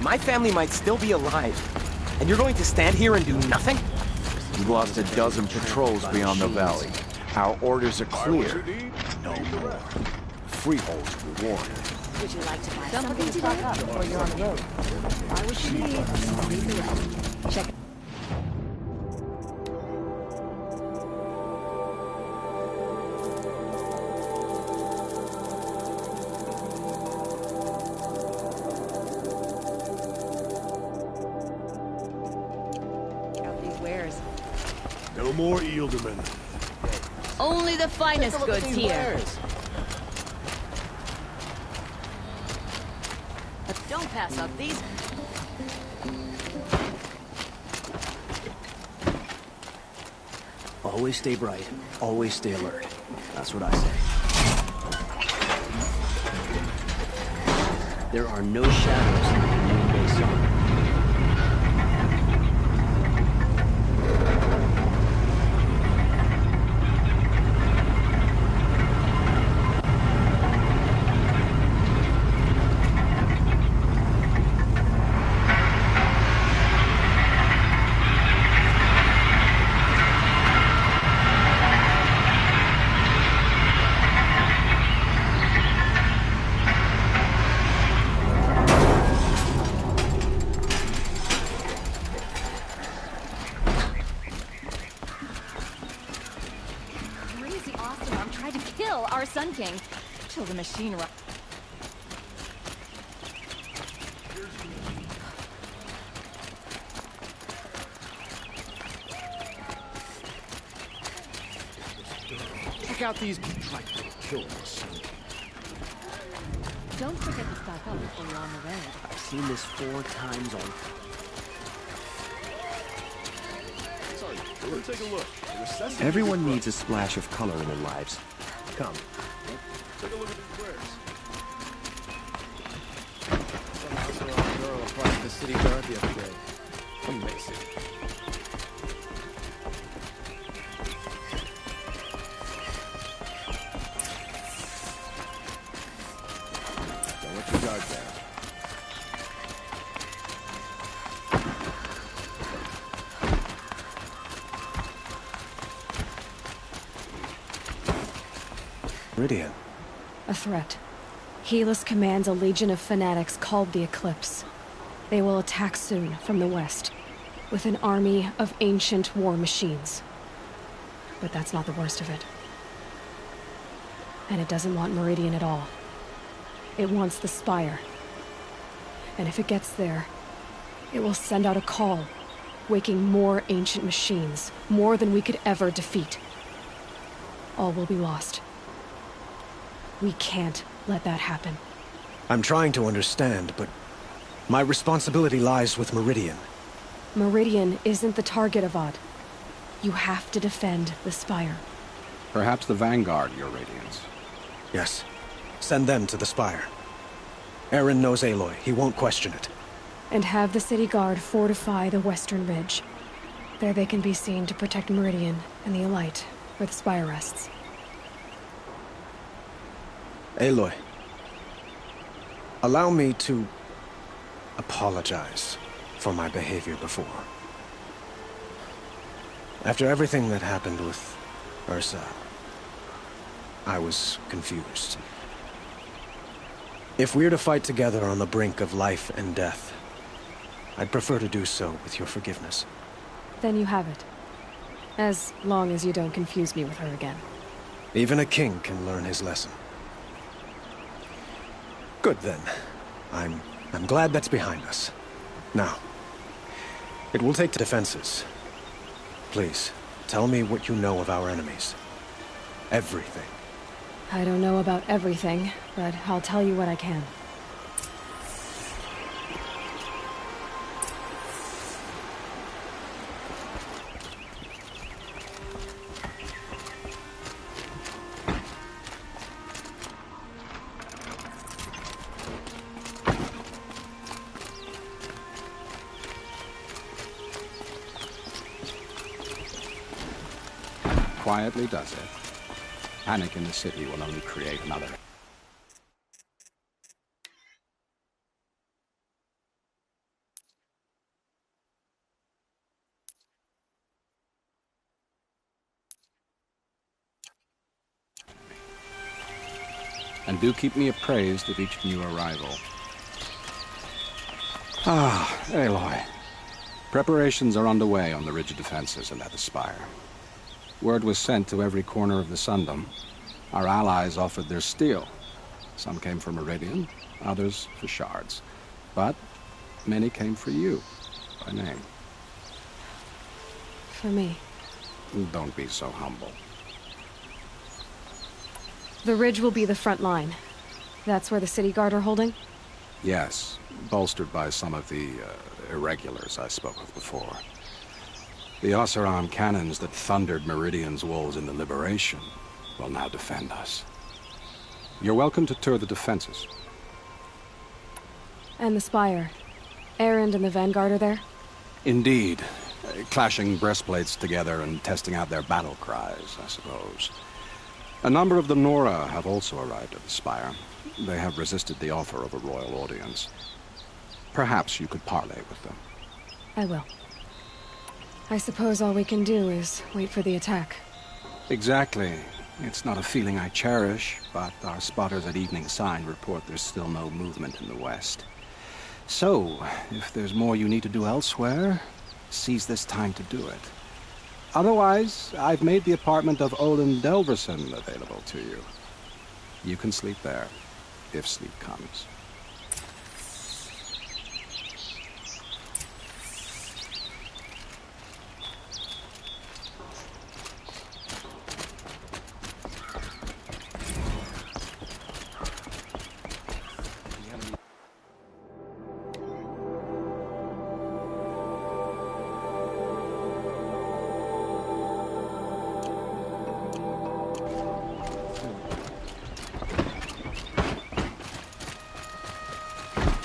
My family might still be alive, and you're going to stand here and do nothing? We've lost a dozen patrols beyond the valley. Our orders are clear. No more. Freehold's reward. Would you like to buy something to stock up before you're on the road? Buy what you need, leave the rest. Check it. No more Edelman. Only the finest goods here. Don't pass up these. Always stay bright. Always stay alert. That's what I say. There are no shadows in the noonday sun. Our Sun King, till the machine run. Check out these tried to kill us. Don't forget to stock up before you're on the road. I've seen this 4 times already. Sorry, take a look. Everyone needs a splash of color in their lives. Come. Take a look at these wares. Some house girl applied to the city guard the other day. Amazing. Don't let your guard down. Meridian. A threat. Helis commands a legion of fanatics called the Eclipse. They will attack soon from the west, with an army of ancient war machines. But that's not the worst of it. And it doesn't want Meridian at all. It wants the Spire. And if it gets there, it will send out a call, waking more ancient machines, more than we could ever defeat. All will be lost. We can't let that happen. I'm trying to understand, but my responsibility lies with Meridian. Meridian isn't the target, Avad. You have to defend the Spire. Perhaps the Vanguard, Your Radiance. Yes. Send them to the Spire. Aaron knows Aloy. He won't question it. And have the City Guard fortify the Western Ridge. There they can be seen to protect Meridian and the Elite, where the Spire rests. Aloy, allow me to apologize for my behavior before. After everything that happened with Ursa, I was confused. If we're to fight together on the brink of life and death, I'd prefer to do so with your forgiveness. Then you have it. As long as you don't confuse me with her again. Even a king can learn his lesson. Good then. I'm glad that's behind us. Now, it will take defenses. Please, tell me what you know of our enemies. Everything. I don't know about everything, but I'll tell you what I can. Quietly does it. Panic in the city will only create another. And do keep me appraised of each new arrival. Ah, Aloy. Preparations are underway on the ridge defenses and at the spire. Word was sent to every corner of the Sundom. Our allies offered their steel. Some came for Meridian, others for shards. But many came for you, by name. For me. Don't be so humble. The ridge will be the front line. That's where the city guard are holding? Yes, bolstered by some of the irregulars I spoke of before. The Oseram cannons that thundered Meridian's walls in the Liberation will now defend us. You're welcome to tour the defenses. And the spire. Erend and the Vanguard are there? Indeed. Clashing breastplates together and testing out their battle cries, I suppose. A number of the Nora have also arrived at the spire. They have resisted the offer of a royal audience. Perhaps you could parley with them. I will. I suppose all we can do is wait for the attack. Exactly. It's not a feeling I cherish, but our spotters at Evening Sign report there's still no movement in the west. So, if there's more you need to do elsewhere, seize this time to do it. Otherwise, I've made the apartment of Olin Delverson available to you. You can sleep there, if sleep comes.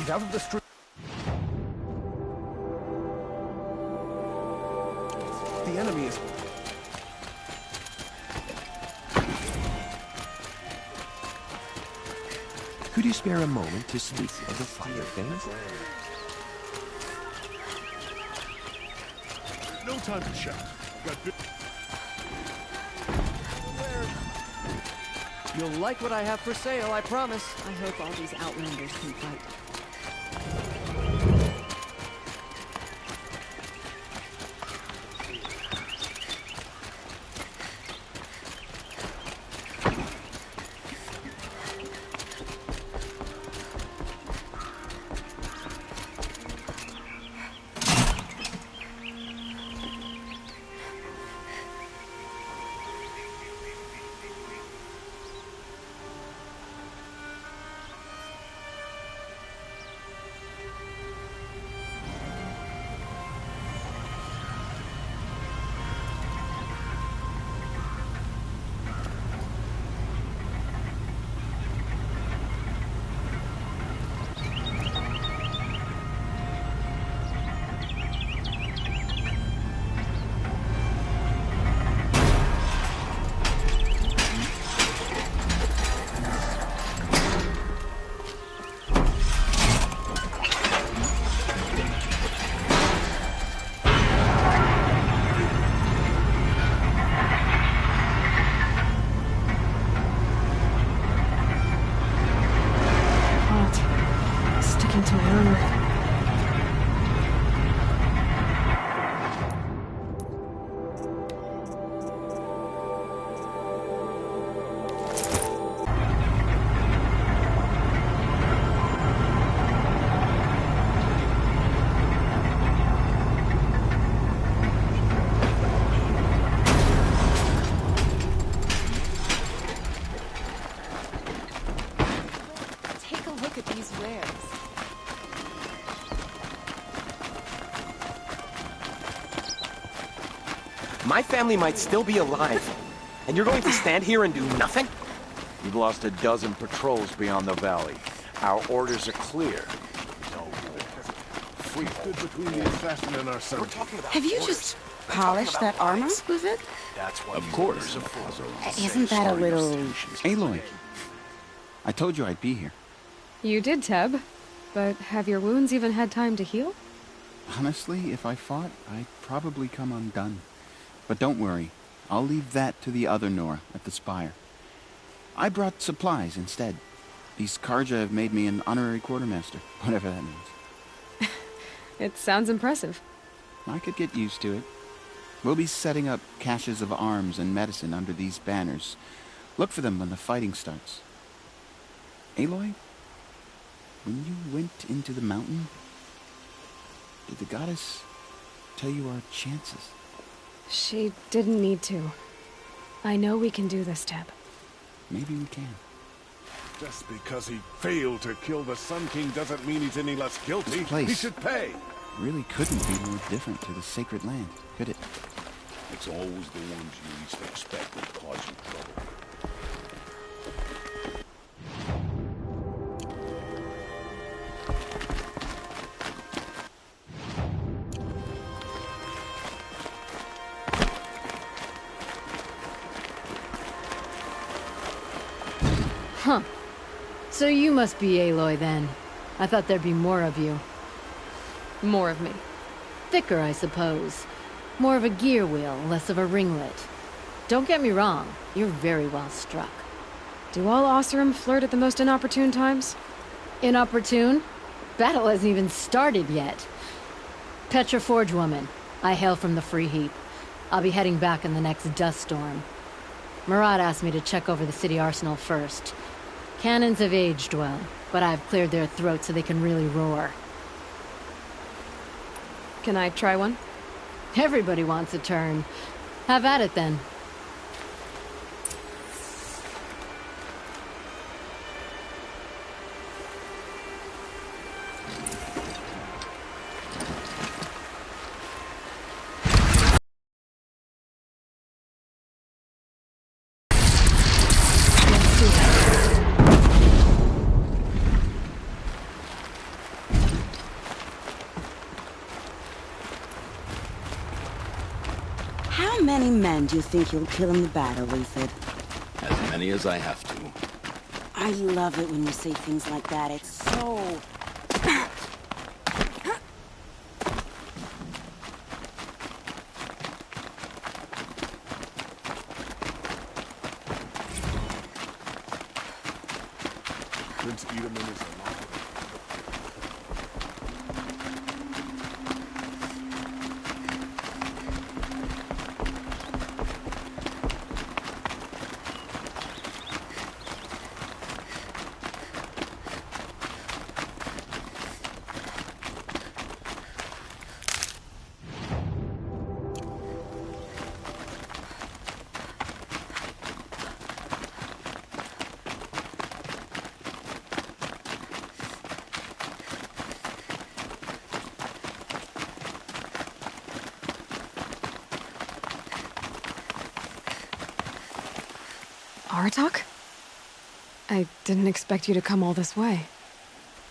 Out of the street. The enemy is... Could you spare a moment to speak of the fire things? No time to chat. You'll like what I have for sale, I promise. I hope all these Outlanders can fight. run. Take a look at these wares. My family might still be alive, and you're going to stand here and do nothing? We've lost a dozen patrols beyond the valley. Our orders are clear. We stood between the assassin and our son. Have you just polished that armor with it? Of course. Isn't that a little... Aloy, I told you I'd be here. You did, Teb. But have your wounds even had time to heal? Honestly, if I fought, I'd probably come undone. But don't worry, I'll leave that to the other Nora at the Spire. I brought supplies instead. These Karja have made me an honorary quartermaster, whatever that means. It sounds impressive. I could get used to it. We'll be setting up caches of arms and medicine under these banners. Look for them when the fighting starts. Aloy, when you went into the mountain, did the goddess tell you our chances? She didn't need to. I know we can do this, Teb. Maybe we can. Just because he failed to kill the Sun King doesn't mean he's any less guilty. This place He should pay. really couldn't be more different to the sacred land, could it? It's always the ones you least expect that cause you trouble. Huh. So you must be Aloy then. I thought there'd be more of you. More of me. Thicker, I suppose. More of a gear wheel, less of a ringlet. Don't get me wrong, you're very well struck. Do all Oseram flirt at the most inopportune times? Inopportune? Battle hasn't even started yet. Petra Forge woman. I hail from the Free Heap. I'll be heading back in the next dust storm. Murad asked me to check over the city arsenal first. Cannons have aged well, but I've cleared their throats so they can really roar. Can I try one? Everybody wants a turn. Have at it then. How many men do you think you'll kill in the battle, Ethan? As many as I have to. I love it when you say things like that. It's so... Prince Edelman is alive. Aratak? I didn't expect you to come all this way.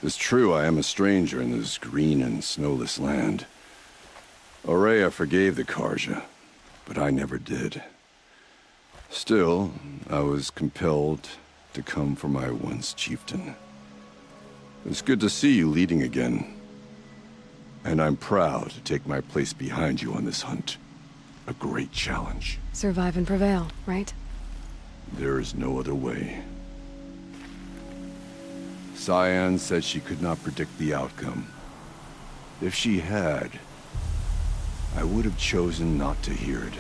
It's true I am a stranger in this green and snowless land. Aurea forgave the Karja, but I never did. Still, I was compelled to come for my once chieftain. It's good to see you leading again. And I'm proud to take my place behind you on this hunt. A great challenge. Survive and prevail, right? There is no other way. Cyan said she could not predict the outcome. If she had, I would have chosen not to hear it.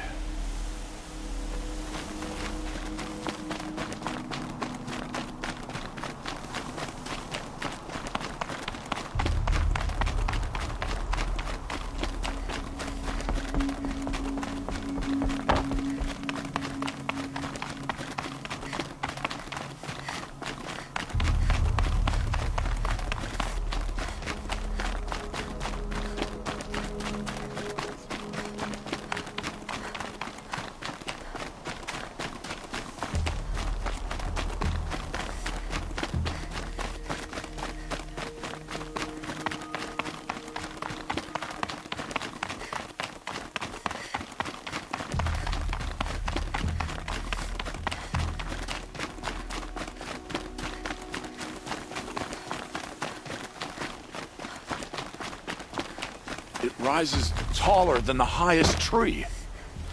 It rises taller than the highest tree.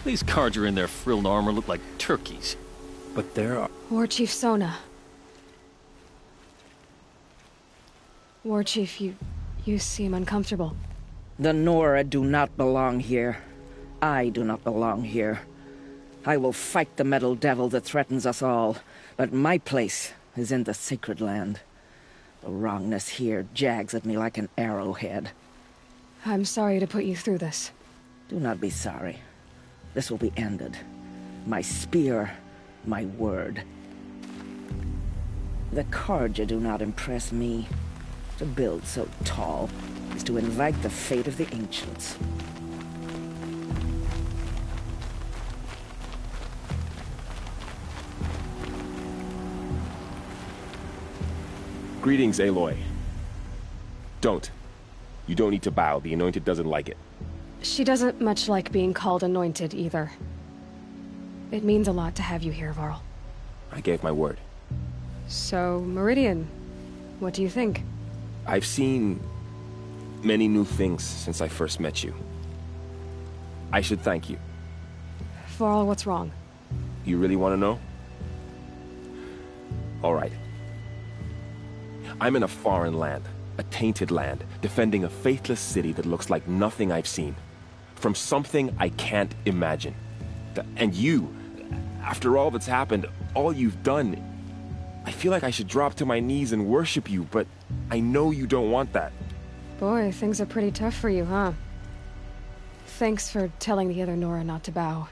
These Carja in their frilled armor look like turkeys. But there are... War Chief Sona. War Chief, you seem uncomfortable. The Nora do not belong here. I do not belong here. I will fight the metal devil that threatens us all, but my place is in the sacred land. The wrongness here jags at me like an arrowhead. I'm sorry to put you through this. Do not be sorry. This will be ended. My spear, my word. The Carja do not impress me. To build so tall is to invite the fate of the ancients. Greetings, Aloy. Don't. You don't need to bow. The Anointed doesn't like it. She doesn't much like being called Anointed, either. It means a lot to have you here, Varl. I gave my word. So, Meridian, what do you think? I've seen many new things since I first met you. I should thank you. Varl, what's wrong? You really want to know? All right. I'm in a foreign land. A tainted land, defending a faithless city that looks like nothing I've seen. From something I can't imagine. And you, after all that's happened, all you've done, I feel like I should drop to my knees and worship you, but I know you don't want that. Boy, things are pretty tough for you, huh? Thanks for telling the other Nora not to bow.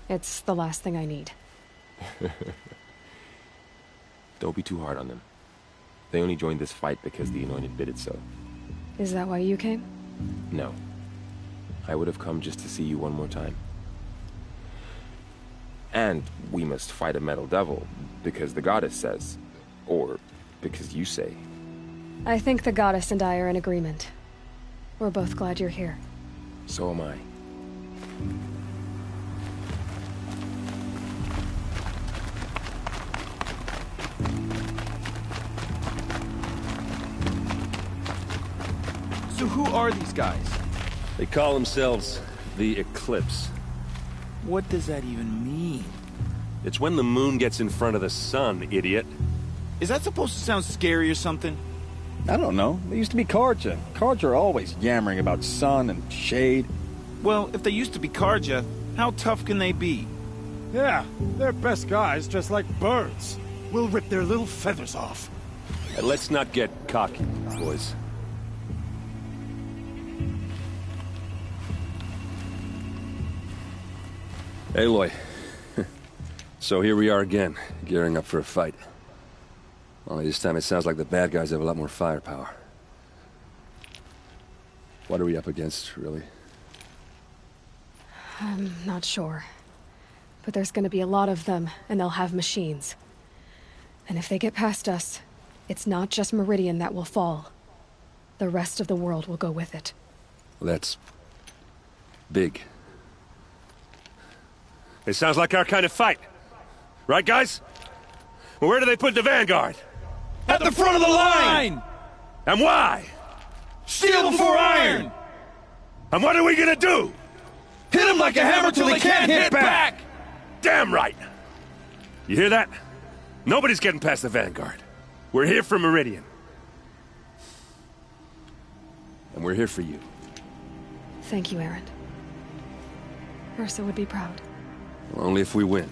It's the last thing I need. Don't be too hard on them. They only joined this fight because the Anointed bid it so. Is that why you came? No. I would have come just to see you one more time. And we must fight a metal devil, because the goddess says. Or because you say. I think the goddess and I are in agreement. We're both glad you're here. So am I. So who are these guys? They call themselves the Eclipse. What does that even mean? It's when the moon gets in front of the sun, idiot. Is that supposed to sound scary or something? I don't know. They used to be Carja. Carja are always yammering about sun and shade. Well, if they used to be Carja, how tough can they be? Yeah, they're best guys just like birds. We'll rip their little feathers off. And let's not get cocky, boys. Aloy. So here we are again, gearing up for a fight. Only this time it sounds like the bad guys have a lot more firepower. What are we up against, really? I'm not sure. But there's gonna be a lot of them, and they'll have machines. And if they get past us, it's not just Meridian that will fall. The rest of the world will go with it. Well, that's big. It sounds like our kind of fight. Right, guys? Well, where do they put the Vanguard? At the front of the line! And why? Steel before iron! And what are we gonna do? Hit them like a hammer till they can't hit back! Damn right! You hear that? Nobody's getting past the Vanguard. We're here for Meridian. And we're here for you. Thank you, Aaron. Ursa would be proud. Well, only if we win.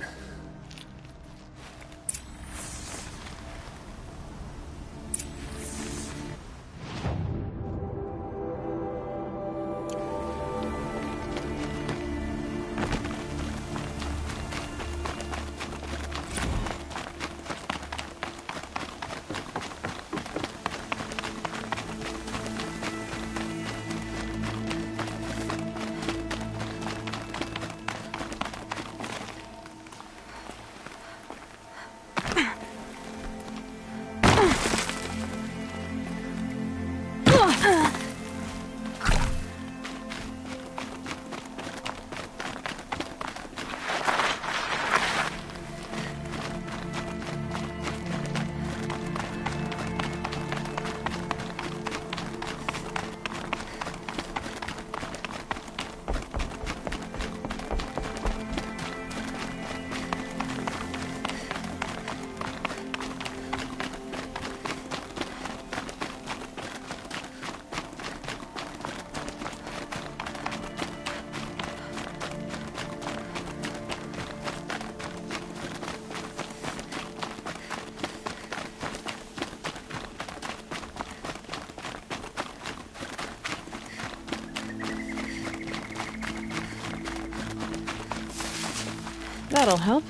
That'll help.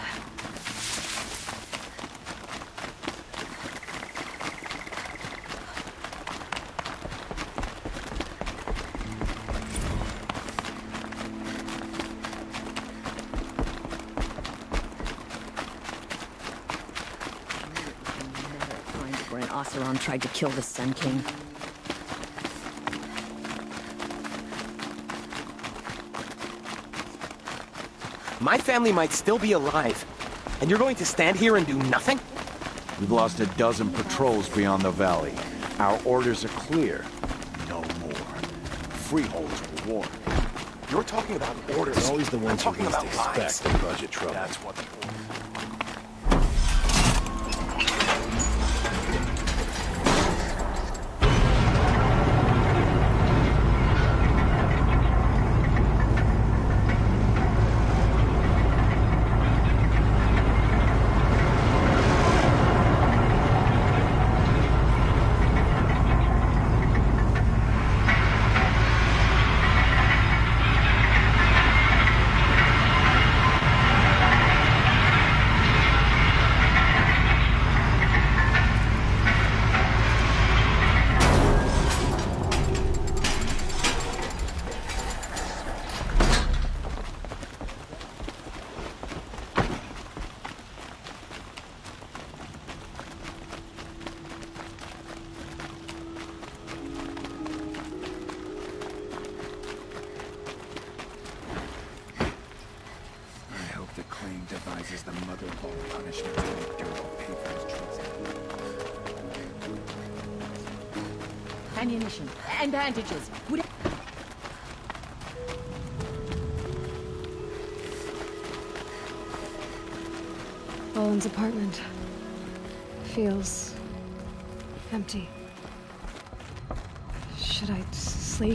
Where an Oseram tried to kill the Sun King. My family might still be alive, and you're going to stand here and do nothing? We've lost a dozen patrols beyond the valley. Our orders are clear. No more. Freeholders were warned. You're talking about orders. It's always the ones I'm talking who least about lives. expect the budget trouble. That's what the devises the mother of all punishment to make Durrell pay for his treason. Ammunition and bandages. Owen's apartment feels empty. Should I sleep?